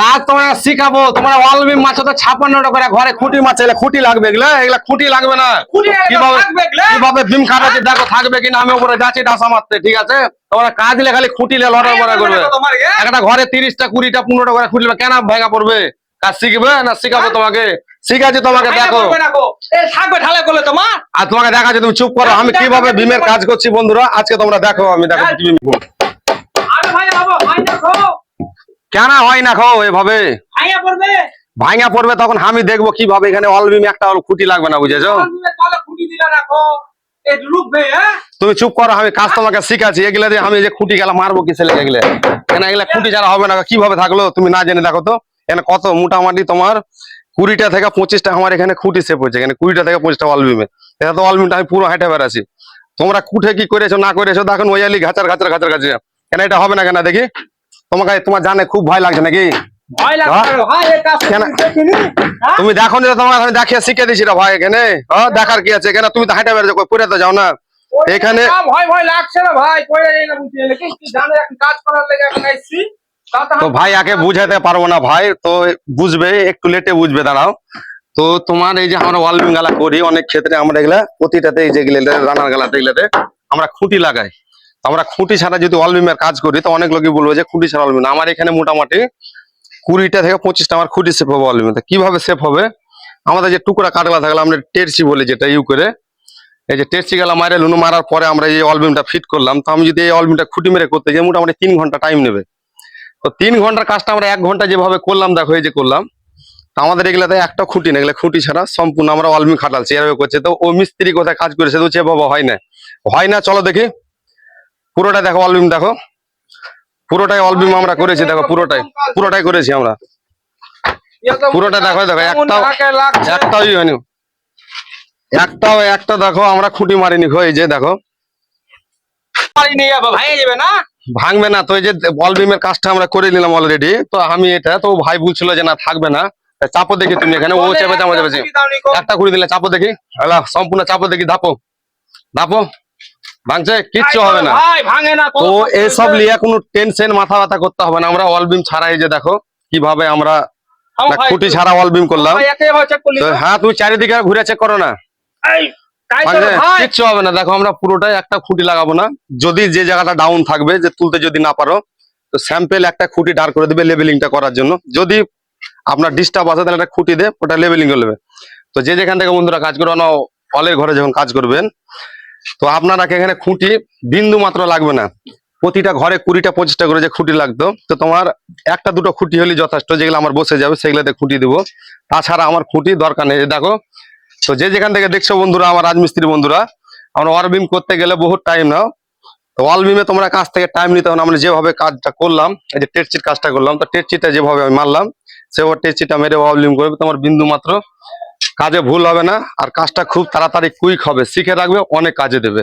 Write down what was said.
কাজ তোমরা শিখাবো। তোমরা ওয়াল বিম মাছ তো 56 করে ঘরে খুঁটি মাছ, এগুলা খুঁটি লাগবে, এগুলা খুঁটি লাগবে না। কিভাবে বিম খাটাচ্ছি দেখো, থাকবে কিনা। আমি উপরে যাচ্ছি ডাসা মারতে, ঠিক আছে? তোমরা কাজ দিলে খালি খুঁটি লড়া করবে। একটা ঘরে 30টা 20টা 15টা করে খুঁটি কেন ভেঙা পড়বে? কাজ শিখবে না শিখাবো তোমাকে? শিখাচ্ছি তোমাকে, দেখো। আর তোমাকে দেখাচ্ছি, তুমি চুপ করো। আমি কিভাবে বিমের কাজ করছি বন্ধুরা, আজকে তোমরা দেখো। আমি দেখো কেন হয় না খো এভাবে ভাঙা পড়বে, তখন আমি দেখবো কিভাবে। এখানে অল বিম একটা খুঁটি লাগবে না, বুঝেছো? তুমি চুপ করো, আমি কাজ তোমাকে শিখাচ্ছি। এগুলা দিয়ে আমি যে খুঁটি গেলা মারবো কি ছেলে? এগুলো কেন এগুলা খুঁটি ছাড়া হবে না? কিভাবে থাকলো তুমি না জেনে? দেখো তো এখানে কত মোটামুটি তোমার 20টা থেকে 25টা আমার এখানে খুঁটি সেপ হয়েছে। এখানে 20টা থেকে 25টা অল বিমে। এটা তো অল বিমটা আমি পুরো হেঁটে বেড়াচ্ছি। তোমরা কুঠে কি করেছো না করেছো দেখুন, ওয়ালি ঘাচার ঘাচার ঘাচার ঘাচার। কেন এটা হবে না কেন দেখি? তোমার জানে খুব ভয় লাগছে নাকি? তুমি দেখো না, তোমার আমি দেখিয়ে শিখে দিচ্ছি ভাই। এখানে দেখার কি আছে? কেন তুমি তো হাঁটে বেড়াচ্ছো, পড়ে তো যাও না এখানে। ভয় লাগছে না ভাই, কাজ করার লেগে এখন আসছি। তো ভাই একে বুঝাতে পারবো না ভাই, তো বুঝবে একটু লেটে বুঝবে, দাঁড়াও। তো তোমার এই যে আমরা ওয়াল বিম গালা করি, অনেক ক্ষেত্রে আমরা এগুলা প্রতিটাতে এই যে রানার গালাতে এগুলাতে আমরা খুঁটি লাগাই। আমরা খুঁটি ছাড়া যদি ওয়াল বিমের কাজ করি তো অনেক লোকই বলবো যে খুঁটি ছাড়া ওয়াল বিম। আমার এখানে মোটামুটি 20টা থেকে 25টা আমার খুঁটি সেপ হবে ওয়াল বিমে। কিভাবে সেপ হবে? আমাদের যে টুকরা কাটলা থাকলে আমরা টেরচি বলি, যেটা ইউ করে এই যে টেরচি গালা মারে লুনু মারার পরে আমরা এই ওয়াল বিমটা ফিট করলাম। তো আমি যদি এই ওয়াল বিমটা খুঁটি মেরে করতে যাই মোটামুটি 3 ঘন্টা টাইম নেবে। তো 3 ঘন্টার কাজটা আমরা 1 ঘন্টা যেভাবে করলাম, দেখো এই যে করলাম। তো আমাদের এগুলাতে একটা খুঁটি না, এগুলো খুঁটি ছাড়া সম্পূর্ণ আমরা ওয়াল বিম খাটালছি, এভাবে করছে। তো ও মিস্ত্রি কোথায় কাজ করেছে তো সেভাবে হয় না। চলো দেখি পুরোটা দেখো, ওয়াল বিম দেখো, পুরোটাই ওয়াল বিম আমরা করেছি। দেখো পুরোটাই করেছি আমরা, পুরোটা দেখো। একটা দেখো আমরা খুঁটি মারিনি। এই যে দেখো ভাঙবে না। তো এই যে ওয়াল বিমের কাজটা আমরা করে নিলাম অলরেডি। তো আমি এটা তো ভাই বলছিল যে না থাকবে না, চাপো দেখি তুমি এখানে। ও চেপে চেপেছে একটা খুঁড়ি দিলে, চাপো দেখি। সম্পূর্ণ চাপো দেখি, ধাপো ধাপো। ভাঙছে? কিচ্ছু হবে না। তো এইসব নিয়ে কোনো টেনশন মাথা ব্যথা করতে হবে না। আমরা ওয়াল বিম ছাড়া এই যে দেখো কিভাবে আমরা খুঁটি ছাড়া ওয়াল বিম করলাম। হ্যাঁ তুমি চারিদিকে ঘুরে চেক করো না, কিচ্ছু হবে না। দেখো আমরা পুরোটাই একটা খুঁটি লাগাবো না। যদি যে জায়গাটা ডাউন থাকবে, যে তুলতে যদি না পারো, তো স্যাম্পেল একটা খুঁটি দাঁড় করে দিবে লেভেলিংটা করার জন্য। যদি আপনার ডিস্টার্ব আছে তাহলে একটা খুঁটি দিয়ে ওটা লেভেলিং করে নেবে। তো যে যেখান থেকে বন্ধুরা কাজ করবে না, হলের ঘরে যখন কাজ করবেন, তো আপনারা এখানে খুঁটি বিন্দু মাত্র লাগবে না। প্রতিটা ঘরে 20টা 25টা করে যে খুঁটি লাগতো, তো তোমার একটা দুটো খুঁটি হলে যথেষ্ট। যেগুলো আমার বসে যাবে সেগুলোতে খুঁটি দিব, তাছাড়া আমার খুঁটি দরকার নেই। দেখো তো যে যেখান থেকে দেখছো বন্ধুরা, আমার রাজমিস্ত্রি বন্ধুরা, আমরা ওয়াল বিম করতে গেলে বহুত টাইম নাও। তো ওয়াল বিমে তোমরা কাজ থেকে টাইম নিতে হবে। আমরা যেভাবে কাজটা করলাম, এই যে টেরচির কাজটা করলাম, তো টেরচিটা যেভাবে আমি মারলাম সেভাবে টেরচিটা মেরে ওয়াল বিম করবে। তোমার বিন্দু মাত্র কাজে ভুল হবে না, আর কাজটা খুব তাড়াতাড়ি কুইক হবে। শিখে রাখবে, অনেক কাজে দেবে।